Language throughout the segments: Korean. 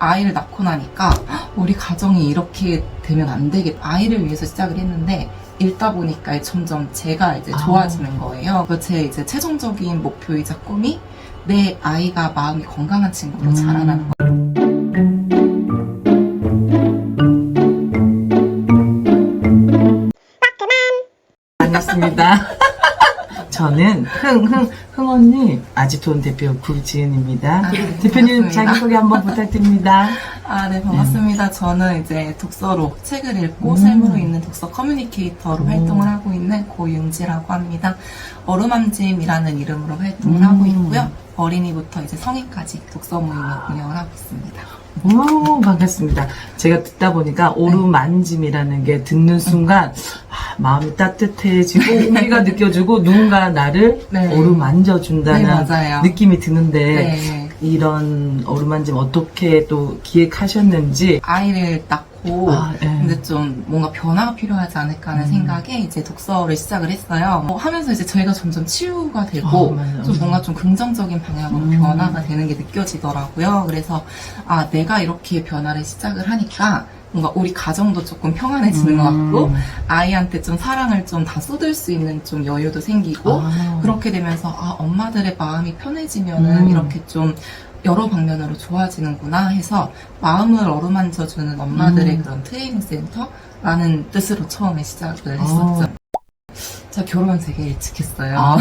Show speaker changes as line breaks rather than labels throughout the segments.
아이를 낳고 나니까 우리 가정이 이렇게 되면 안 되겠다. 아이를 위해서 시작을 했는데 읽다 보니까 점점 제가 이제 좋아지는 거예요. 제 이제 최종적인 목표이자 꿈이 내 아이가 마음이 건강한 친구로 자라나는 거예요.
반갑습니다. 저는 흥언니 아지톤 대표 구지은입니다. 대표님
반갑습니다.
자기소개 한번 부탁드립니다.
네, 반갑습니다. 저는 이제 독서로 책을 읽고 삶으로 읽는 독서 커뮤니케이터로 활동을 하고 있는 고윤지라고 합니다. 어루맘짐이라는 이름으로 활동을 하고 있고요. 어린이부터 이제 성인까지 독서 모임을 운영을 하고 있습니다.
오, 반갑습니다. 제가 듣다 보니까 오르만짐이라는 게 듣는 순간 마음이 따뜻해지고 온기가 느껴지고 누군가 나를
네.
오르만져준다는
네, 맞아요.
느낌이 드는데
네.
이런 오르만짐 어떻게 또 기획하셨는지
아이를 낳고
네.
근데 좀 뭔가 변화가 필요하지 않을까 하는 생각에 이제 독서를 시작을 했어요. 하면서 이제 저희가 점점 치유가 되고
맞아요.
좀 뭔가 좀 긍정적인 방향으로 변화가 되는 게 느껴지더라고요. 그래서 내가 이렇게 변화를 시작을 하니까 뭔가 우리 가정도 조금 평안해지는 것 같고 아이한테 좀 사랑을 좀 다 쏟을 수 있는 좀 여유도 생기고 그렇게 되면서 엄마들의 마음이 편해지면은 이렇게 좀 여러 방면으로 좋아지는구나 해서 마음을 어루만져주는 엄마들의 그런 트레이닝 센터라는 뜻으로 처음에 시작을 했었죠. 제가 결혼을 되게 일찍 했어요.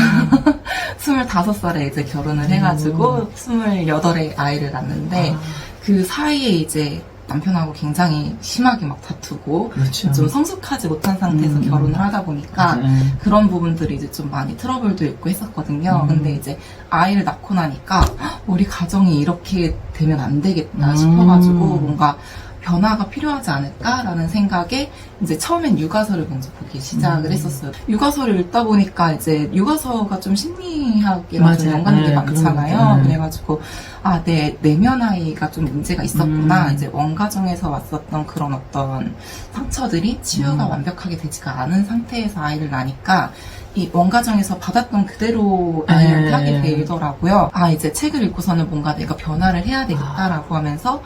25살에 이제 결혼을 해가지고 28에 아이를 낳는데 그 사이에 이제 남편하고 굉장히 심하게 막 다투고
그렇죠.
좀 성숙하지 못한 상태에서 결혼을 하다 보니까 그런 부분들이 이제 좀 많이 트러블도 있고 했었거든요. 근데 이제 아이를 낳고 나니까 우리 가정이 이렇게 되면 안 되겠다 싶어가지고 뭔가 변화가 필요하지 않을까라는 생각에 이제 처음엔 육아서를 먼저 보기 시작을 했었어요. 육아서를 읽다 보니까 이제 육아서가 좀 심리학이랑 좀 연관된 게 많잖아요. 그래가지고 내 내면 아이가 좀 문제가 있었구나. 이제 원가정에서 왔었던 그런 어떤 상처들이 치유가 완벽하게 되지가 않은 상태에서 아이를 낳으니까 이 원가정에서 받았던 그대로 아이한테 하게 되더라고요. 이제 책을 읽고서는 뭔가 내가 변화를 해야 되겠다라고 하면서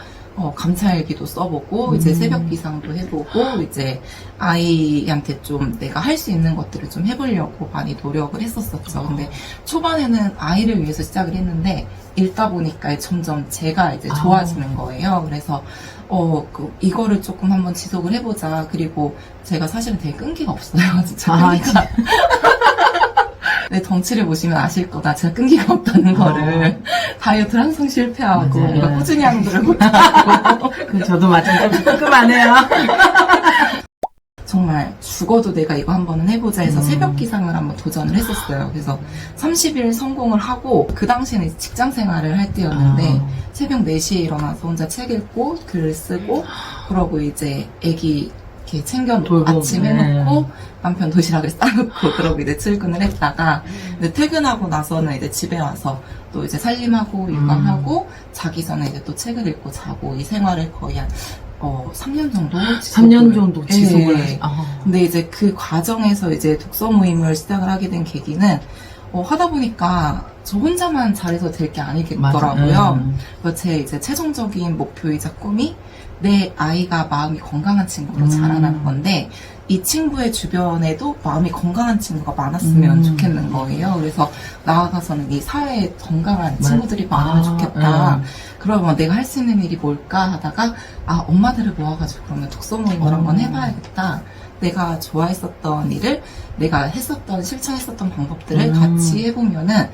감찰기도 써보고, 이제 새벽 기상도 해보고, 이제 아이한테 좀 내가 할 수 있는 것들을 좀 해보려고 많이 노력을 했었었죠. 근데 초반에는 아이를 위해서 시작을 했는데, 읽다 보니까 점점 제가 이제 좋아지는 거예요. 그래서, 이거를 조금 한번 지속을 해보자. 그리고 제가 사실은 되게 끈기가 없어요. 진짜 끈기가. 내 덩치를 보시면 아실 거다. 제가 끈기가 없다는 거를. 다이어트를 항상 실패하고, 뭔가 꾸준히 하는 거를 못하고.
저도 마찬가지로 뜨끔하네요.
정말 죽어도 내가 이거 한번은 해보자 해서 새벽 기상을 한번 도전을 했었어요. 그래서 30일 성공을 하고, 그 당시에는 이제 직장 생활을 할 때였는데, 새벽 4시에 일어나서 혼자 책 읽고, 글 쓰고, 그러고 이제 애기 이렇게 챙겨놓고, 아침 해놓고, 남편 도시락을 싸놓고, 그러고 이제 출근을 했다가, 이제 퇴근하고 나서는 이제 집에 와서 또 이제 살림하고, 육아하고, 자기 전에 이제 또 책을 읽고 자고, 이 생활을 거의 한 3년 정도
3년 정도 지속을
근데 이제 그 과정에서 이제 독서 모임을 시작을 하게 된 계기는 하다 보니까 저 혼자만 잘해서 될 게 아니겠더라고요. 제 이제 최종적인 목표이자 꿈이 내 아이가 마음이 건강한 친구로 자라나는 건데 이 친구의 주변에도 마음이 건강한 친구가 많았으면 좋겠는 거예요. 그래서 나아가서는 이 사회에 건강한 친구들이 많으면 좋겠다. 그러면 내가 할 수 있는 일이 뭘까 하다가 엄마들을 모아가지고 그러면 독서 모임을 한번 해봐야겠다. 내가 좋아했었던 일을 내가 했었던 실천했었던 방법들을 같이 해보면은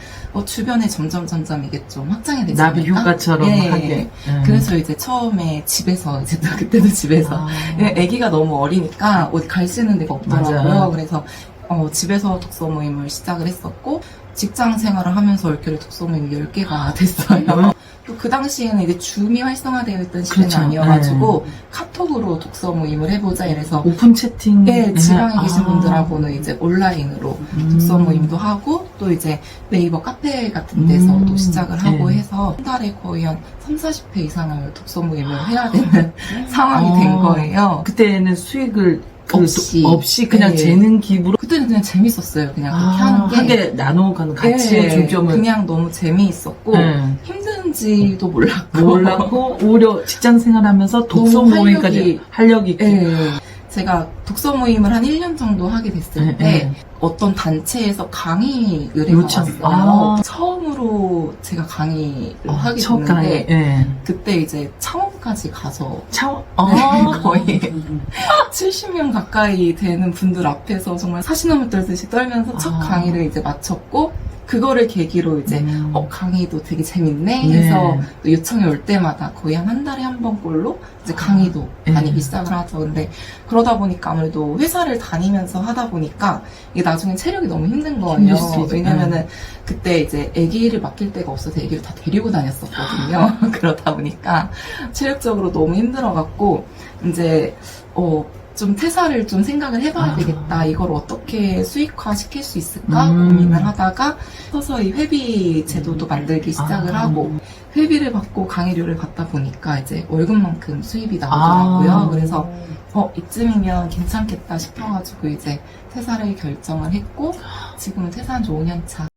주변에 점점 이게 좀 확장이 되지 않을까?
나비 효과처럼 하게.
그래서 이제 처음에 집에서 이제 또 그때도 집에서 아기가 너무 어리니까 어디 갈 수 있는 데가 없더라고요.
맞아요.
그래서 집에서 독서 모임을 시작을 했었고 직장 생활을 하면서 올겨울에 독서 모임이 10개가 됐어요. 또 그 당시에는 이제 줌이 활성화되어 있던 시대는 아니어가지고 카톡으로 독서 모임을 해보자 이래서
오픈 채팅.
지방에 계신 분들하고는 이제 온라인으로 독서 모임도 하고 또 이제 네이버 카페 같은 데서도 시작을 하고 해서 한 달에 거의 한 30, 40회 이상을 독서 모임을 해야 되는 상황이 된 거예요.
그때는 수익을
없이
그냥 재능 기부로
그때는 그냥 재밌었어요. 그냥 그렇게 하는 게
나눠가는 같이 중점을
그냥 너무 재미있었고 힘든 건지도 몰랐고.
몰랐고, 오히려 직장 생활하면서 독서
너무
모임까지 활력이 있게.
네. 제가 독서 모임을 한 1년 정도 하게 됐을 때
네.
어떤 단체에서 강의 의뢰가
요청.
왔어요.
아.
처음으로 제가 강의를 하게
첫
됐는데
강의. 예.
그때 이제 창원까지 가서
차원,
거의 70명 가까이 되는 분들 앞에서 정말 사시나무 떨듯이 떨면서 첫
아.
강의를 이제 마쳤고, 그거를 계기로 이제 강의도 되게 재밌네 해서
네.
또 요청이 올 때마다 거의 한 달에 한 번꼴로 이제 강의도
네.
다니기 시작을 하죠. 근데 그러다 보니까 아무래도 회사를 다니면서 하다 보니까 이게 나중에 체력이 너무 힘든 거예요.
힘들 수 있죠.
왜냐면은 그때 이제 아기를 맡길 데가 없어서 아기를 다 데리고 다녔었거든요. 그러다 보니까 체력적으로 너무 힘들어갖고 이제 좀 퇴사를 좀 생각을 해봐야 되겠다. 이걸 어떻게 수익화 시킬 수 있을까 고민을 하다가 서서히 회비 제도도 만들기 시작을 하고, 회비를 받고 강의료를 받다 보니까 이제 월급만큼 수입이 나오더라고요. 그래서 이쯤이면 괜찮겠다 싶어가지고 이제 퇴사를 결정을 했고, 지금은 퇴사한 지 5년 차.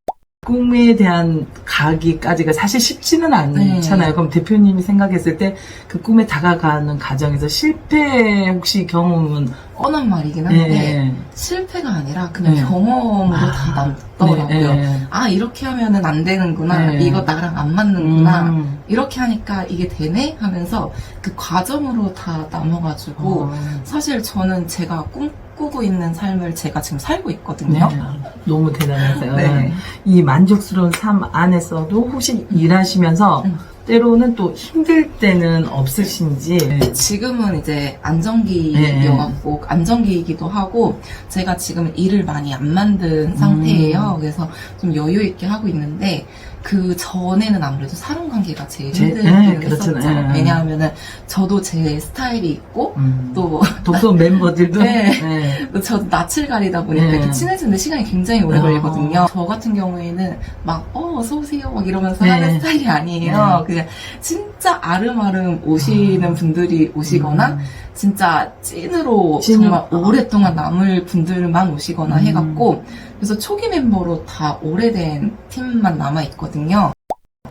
꿈에 대한 가기까지가 사실 쉽지는 않잖아요.
네.
그럼 대표님이 생각했을 때 그 꿈에 다가가는 과정에서 실패 혹시 경험은
뻔한 말이긴 한데
네.
실패가 아니라 그냥
네.
경험으로 다 남더라고요.
네.
아, 이렇게 하면은 안 되는구나.
네.
이거 나랑 안 맞는구나. 이렇게 하니까 이게 되네? 하면서 그 과정으로 다 남아가지고 사실 저는 제가 꿈꾸고 있는 삶을 제가 지금 살고 있거든요.
네. 너무 대단하세요.
네.
이 만족스러운 삶 안에서도 혹시 일하시면서 때로는 또 힘들 때는 없으신지.
지금은 이제 안정기여갖고 안정기이기도 하고, 제가 지금 일을 많이 안 만든 상태예요. 그래서 좀 여유 있게 하고 있는데, 그 전에는 아무래도 사람 관계가 제일 힘들긴 했었죠. 왜냐하면은 저도 제 스타일이 있고 또
독서 멤버들도
또 저도 낯을 가리다 보니까 이렇게 친해지는데 시간이 굉장히 오래 걸리거든요. 저 같은 경우에는 막 어서 오세요 막 이러면서 하는 스타일이 아니에요. 그냥 진짜 아름아름 오시는 분들이 오시거나 진짜 찐으로 정말 오랫동안 남을 분들만 오시거나 해갖고, 그래서 초기 멤버로 다 오래된 팀만 남아있거든요.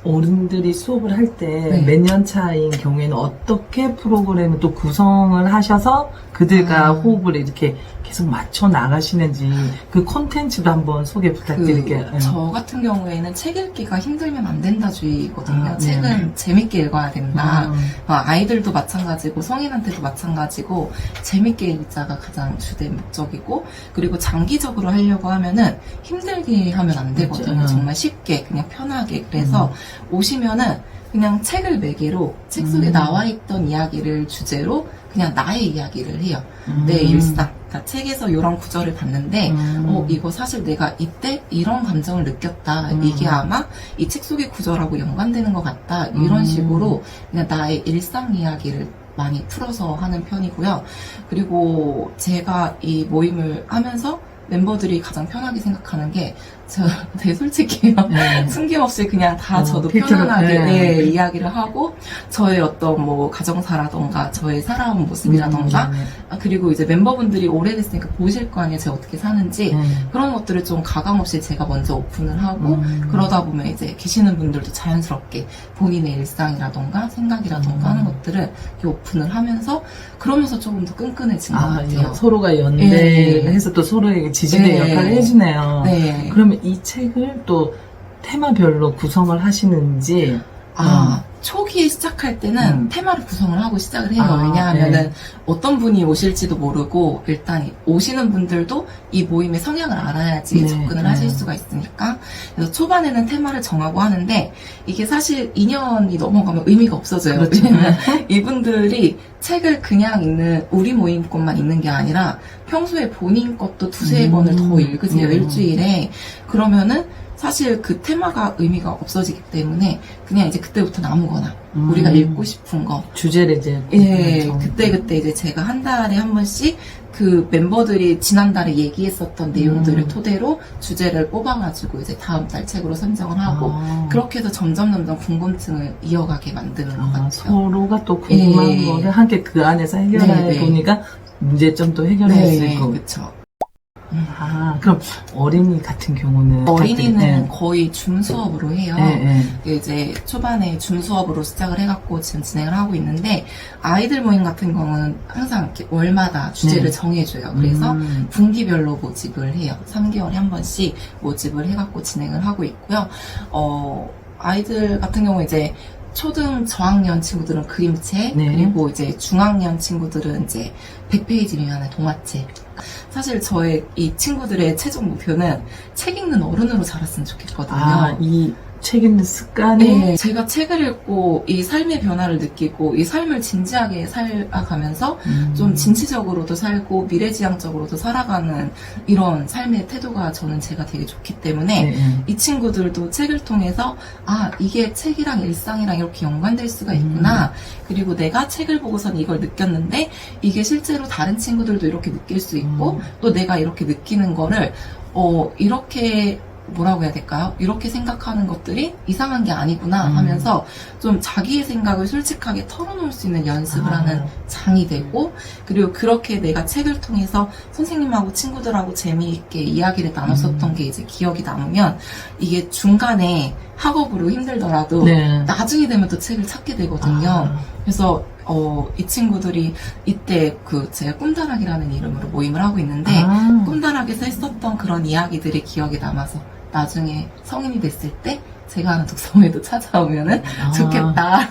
어른들이 수업을 할 때
네.
몇 년 차인 경우에는 어떻게 프로그램을 또 구성을 하셔서 그들과 호흡을 이렇게 계속 맞춰 나가시는지 그 콘텐츠도 한번 소개 부탁드릴게요.
저 같은 경우에는 책 읽기가 힘들면 안 된다주의거든요. 책은 재밌게 읽어야 된다. 아이들도 마찬가지고 성인한테도 마찬가지고 재밌게 읽자가 가장 주된 목적이고, 그리고 장기적으로 하려고 하면은 힘들게 하면 안 되거든요. 정말 쉽게 그냥 편하게. 그래서 오시면은 그냥 책을 매개로 책 속에 나와있던 이야기를 주제로 그냥 나의 이야기를 해요. 내 일상. 그러니까 책에서 이런 구절을 봤는데 이거 사실 내가 이때 이런 감정을 느꼈다. 이게 아마 이 책 속의 구절하고 연관되는 것 같다. 이런 식으로 그냥 나의 일상 이야기를 많이 풀어서 하는 편이고요. 그리고 제가 이 모임을 하면서 멤버들이 가장 편하게 생각하는 게, 저 되게 솔직해요. 숨김없이 그냥 다 저도 편안하게 이야기를 하고, 저의 어떤 뭐 가정사라던가 저의 살아온 모습이라던가, 그리고 이제 멤버분들이 오래됐으니까 보실 거 아니에요. 제가 어떻게 사는지. 그런 것들을 좀 가감없이 제가 먼저 오픈을 하고, 그러다 보면 이제 계시는 분들도 자연스럽게 본인의 일상이라던가 생각이라던가 하는 것들을 이렇게 오픈을 하면서, 그러면서 조금 더 끈끈해진 것 같아요.
서로가 연대해서 또 서로에게 지지대 역할을 해주네요.
네.
그러면 이 책을 또 테마별로 구성을 하시는지.
초기에 시작할 때는 테마를 구성을 하고 시작을 해요. 왜냐하면은 어떤 분이 오실지도 모르고, 일단 오시는 분들도 이 모임의 성향을 알아야지 접근을 하실 수가 있으니까. 그래서 초반에는 테마를 정하고 하는데, 이게 사실 2년이 넘어가면 의미가 없어져요.
그렇죠.
왜냐면 이분들이 책을 그냥 읽는, 우리 모임 것만 읽는 게 아니라 평소에 본인 것도 두세 번을 더 읽으세요. 일주일에. 그러면은 사실 그 테마가 의미가 없어지기 때문에 그냥 이제 그때부터는 아무거나 우리가 읽고 싶은 거
주제를 이제
그때 이제 제가 한 달에 한 번씩 그 멤버들이 지난달에 얘기했었던 내용들을 토대로 주제를 뽑아가지고 이제 다음 달 책으로 선정을 하고, 그렇게 해서 점점 궁금증을 이어가게 만드는 것 같아요.
서로가 또 궁금한 거를 함께 그 안에서 해결해 보니까 문제점도 해결할 수 있고.
그렇죠.
그럼 어린이 같은 경우는
어린이는 거의 줌 수업으로 해요.
네.
이제 초반에 줌 수업으로 시작을 해갖고 지금 진행을 하고 있는데 아이들 모임 같은 경우는 항상 이렇게 월마다 주제를
네.
정해줘요. 그래서 분기별로 모집을 해요. 3개월에 한 번씩 모집을 해갖고 진행을 하고 있고요. 아이들 같은 경우 이제 초등 저학년 친구들은 그림책,
네.
그리고 이제 중학년 친구들은 이제 100페이지 미만의 동화책. 사실 저의 이 친구들의 최종 목표는 책 읽는 어른으로 자랐으면 좋겠거든요.
아, 이 책 읽는 습관이
네, 제가 책을 읽고 이 삶의 변화를 느끼고 이 삶을 진지하게 살아가면서 좀 진취적으로도 살고 미래지향적으로도 살아가는 이런 삶의 태도가 저는 제가 되게 좋기 때문에 이 친구들도 책을 통해서 아, 이게 책이랑 일상이랑 이렇게 연관될 수가 있구나. 그리고 내가 책을 보고선 이걸 느꼈는데 이게 실제로 다른 친구들도 이렇게 느낄 수 있고 또 내가 이렇게 느끼는 거를 이렇게 뭐라고 해야 될까요? 이렇게 생각하는 것들이 이상한 게 아니구나 하면서 좀 자기의 생각을 솔직하게 털어놓을 수 있는 연습을 하는 장이 되고 그리고 그렇게 내가 책을 통해서 선생님하고 친구들하고 재미있게 이야기를 나눴었던 게 이제 기억이 남으면 이게 중간에 학업으로 힘들더라도 나중에 되면 또 책을 찾게 되거든요. 그래서 이 친구들이 이때 제가 꿈다락이라는 이름으로 모임을 하고 있는데 꿈다락에서 했었던 그런 이야기들이 기억에 남아서 나중에 성인이 됐을 때 제가 하는 독서모임도 찾아오면은 좋겠다.